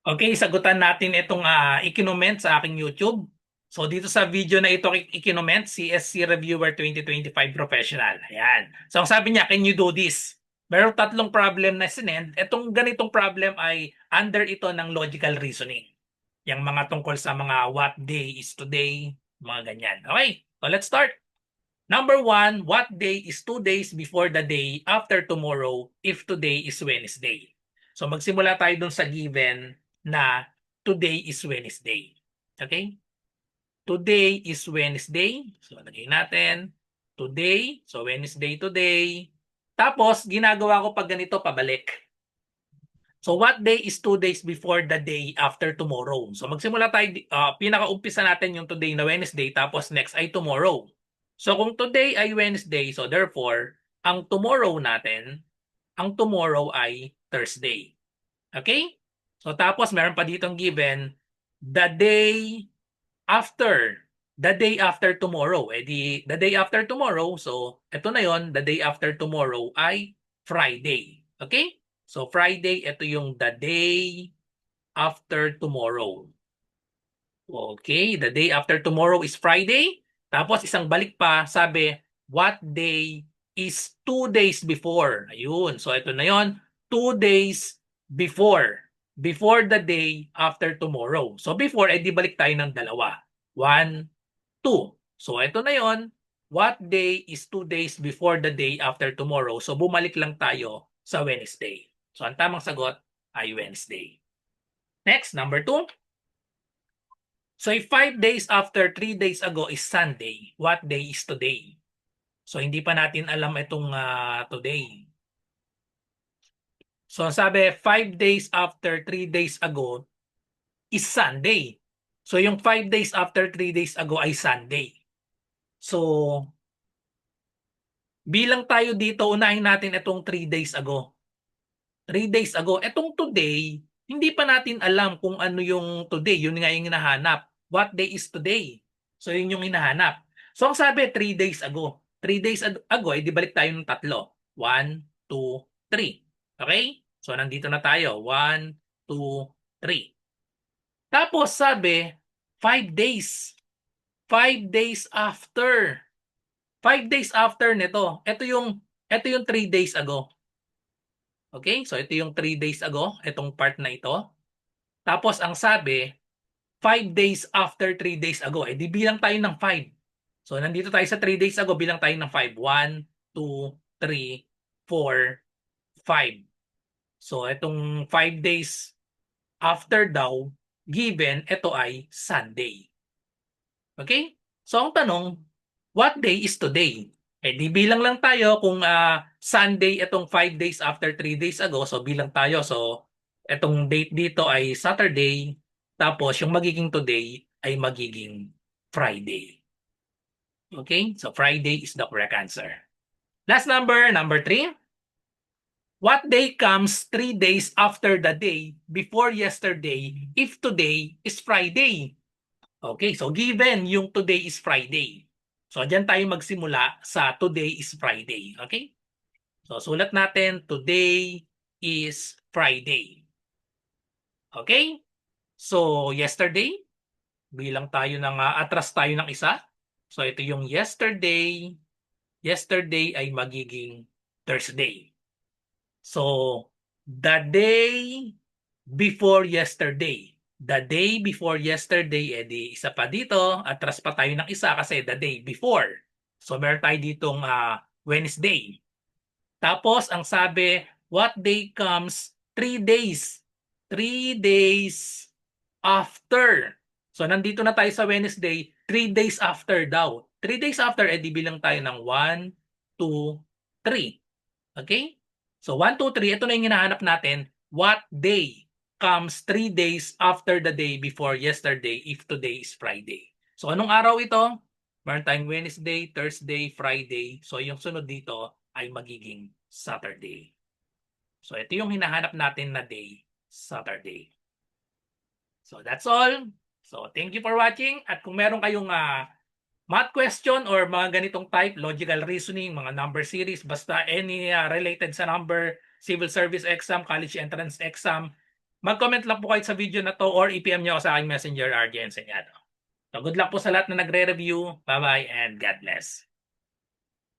Okay, sagutan natin itong ikinoment sa aking YouTube. So dito sa video na ito ikinoment, CSC Reviewer 2025 Professional. Ayan. So ang sabi niya, can you do this? Meron tatlong problem na sinend. Itong ganitong problem ay under ito ng logical reasoning. Yung mga tungkol sa mga what day is today, mga ganyan. Okay, so let's start. Number one, what day is 2 days before the day after tomorrow if today is Wednesday? So magsimula tayo dun sa given na today is Wednesday. Okay? Today is Wednesday. So lagay natin today. So Wednesday today. Tapos ginagawa ko pag ganito pabalik. So what day is 2 days before the day after tomorrow? So magsimula tayo, pinaka-umpisa natin yung today na Wednesday tapos next ay tomorrow. So kung today ay Wednesday, so therefore, ang tomorrow ay Thursday. Okay? So tapos meron pa ditong given, the day after, the day after tomorrow. Eh di, the day after tomorrow, so ito na yon, the day after tomorrow ay Friday. Okay? So Friday, ito yung the day after tomorrow. Okay, the day after tomorrow is Friday. Tapos isang balik pa, sabi, what day is 2 days before? Ayun, so ito na yon, 2 days before. Before the day after tomorrow. So before, di balik tayo ng dalawa. 1, 2. So ito na yon, what day is 2 days before the day after tomorrow? So bumalik lang tayo sa Wednesday. So ang tamang sagot ay Wednesday. Next, number 2. So if 5 days after 3 days ago is Sunday, what day is today? So hindi pa natin alam itong today. So sabi 5 days after 3 days ago is Sunday. So yung 5 days after 3 days ago ay Sunday. So bilang tayo dito, unahin natin itong 3 days ago. 3 days ago, itong today, hindi pa natin alam kung ano yung today. Yun nga yung hinahanap. What day is today? So yun yung hinahanap. So ang sabi, 3 days ago. 3 days ago, di balik tayo ng tatlo. 1, 2, 3. Okay? So nandito na tayo. 1, 2, 3. Tapos sabi, 5 days. 5 days after. 5 days after nito. Ito yung 3 days ago. Okay? So ito yung 3 days ago, itong part na ito. Tapos ang sabi, 5 days after 3 days ago. Eh di bilang tayo ng 5. So nandito tayo sa 3 days ago, bilang tayo ng 5. 1, 2, 3, 4, 5. So itong 5 days after daw, given, ito ay Sunday. Okay? So ang tanong, what day is today? Eh di bilang lang tayo kung Sunday itong 5 days after 3 days ago, so bilang tayo. So itong date dito ay Saturday, tapos yung magiging today ay magiging Friday. Okay? So Friday is the correct answer. Last number 3. What day comes 3 days after the day before yesterday if today is Friday? Okay, so given yung today is Friday. So diyan tayo magsimula sa today is Friday. Okay? So sulat natin today is Friday. Okay? So yesterday, bilang tayo ng atras tayo ng isa. So ito yung yesterday. Yesterday ay magiging Thursday. So the day before yesterday. The day before yesterday, edi isa pa dito, atras pa tayo ng isa kasi the day before. So meron tayo ditong Wednesday. Tapos ang sabi, what day comes 3 days? 3 days after. So nandito na tayo sa Wednesday, 3 days after daw. 3 days after, edi bilang tayo ng 1, 2, 3. Okay? So 1, 2, 3, ito na yung hinahanap natin. What day comes 3 days after the day before yesterday if today is Friday? So anong araw ito? Meron tayong Wednesday, Thursday, Friday. So yung sunod dito ay magiging Saturday. So ito yung hinahanap natin na day, Saturday. So that's all. So thank you for watching. At kung meron kayong math question or mga ganitong type, logical reasoning, mga number series, basta any related sa number, civil service exam, college entrance exam, Mag-comment lang po kayo sa video na 'to or i-PM niyo ako sa aking Messenger, RJ Enseñado. So good luck po sa lahat na nagre-review. Bye-bye and God bless.